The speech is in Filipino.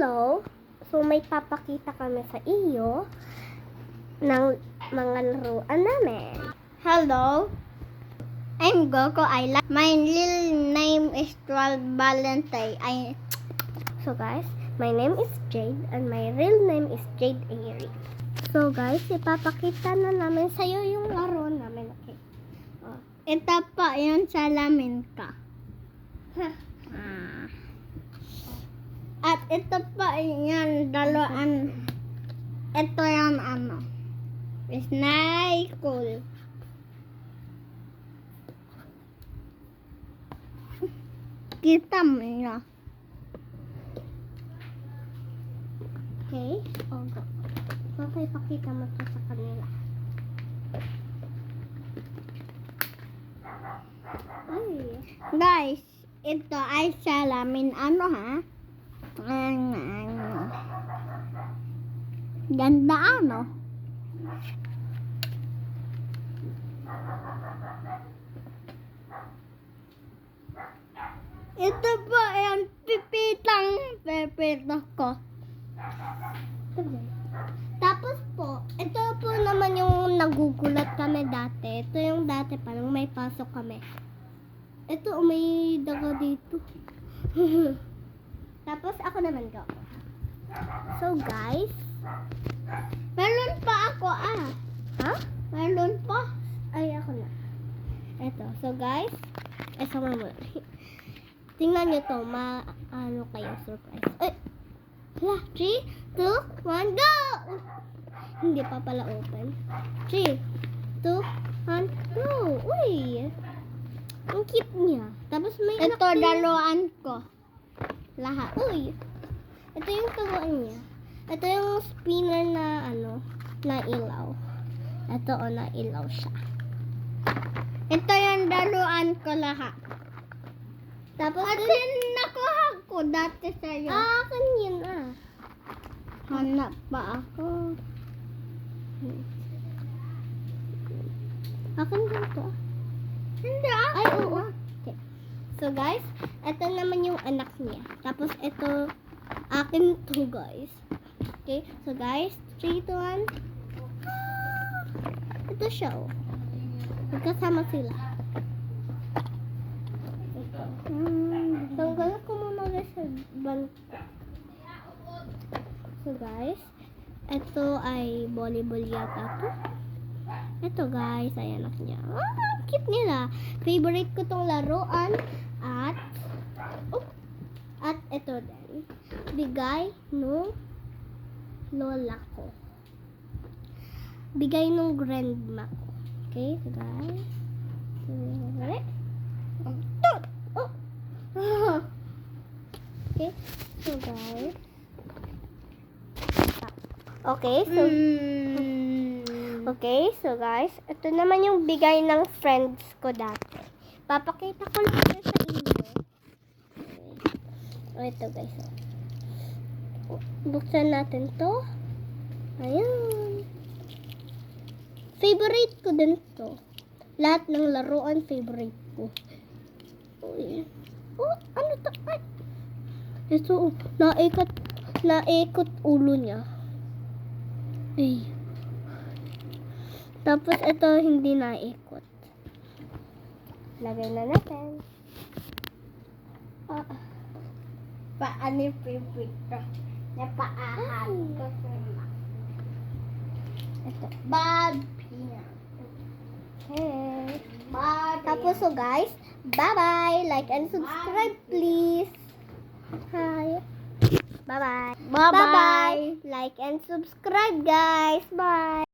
Hello! So, may papakita kami sa iyo ng mga laruan namin. Hello, I'm Goku Ayla. My real name is 12 Valentine. So, guys, my name is Jade and my real name is Jade Airy. So, guys, ipapakita na namin sa iyo yung laro namin. Okay? Oh. Ito pa yung salamin ka. At ito pa yan, dalawan. Ito yung Snake cool. Kita mo na. Okay? Oh, go. Okay, pakita mo to sa kanila. Ay. Guys, ito ay salamin ganda ito po yung pipitang ko. Tapos po, ito po naman yung nagugulat kami dati. Ito yung dati parang may pasok kami. Ito, may daga dito. Tapos ako naman go. So guys, Meron pa ako ha? Meron pa. Ay, ako na. Ito. So guys, sama mo. Tingnan nyo to, ano kayo, surprise. Ay! Hala, 3, 2, 1, go! Hindi pa pala open. 3, 2, 1, go! Uy! Ang cute niya. Tapos may Ito dalawan ko. lahat. Uy! Ito yung taguan niya. Ito yung spinner na na ilaw. Ito na ilaw siya. Ito yung dalawan ko lahat. Tapos At nakuha ko dati sa'yo. akin yun Hanap pa ako. Akin din to. Hindi ako. Ay, oo. Okay. So, guys, ito naman yung anak niya. Tapos, ito, akin to, guys. Okay. So, guys, 3, 2, 1. Ito siya, oh. Magkasama sila. Ito. Tanggal ko muna guys sa bangko. So, guys, ito ay volleyball yata to. Ito guys, ay anak niya. Cute nila. Favorite ko tong laruan. At ito din. Bigay nung lola ko. Bigay nung grandma ko. Okay, so guys. Oh. Okay, so guys. Okay, so Okay, so guys, ito naman yung bigay ng friends ko dati. Papakita ko lang siya sa inyo. Oh, ito guys. Buksan natin to. Ayan. Favorite ko din to. Lahat ng laruan, favorite ko. Uy. Oh, ano to? Ay. Ito, naikot ulo niya. Ay. Tapos ito hindi naikot. Lagay na natin. Paano yung pipito? Napaahan ko sila. Ito. Barbie. Okay. Barbie. Tapos so guys, bye-bye. Like and subscribe please. Hi. Bye-bye. Bye-bye. Like and subscribe guys. Bye.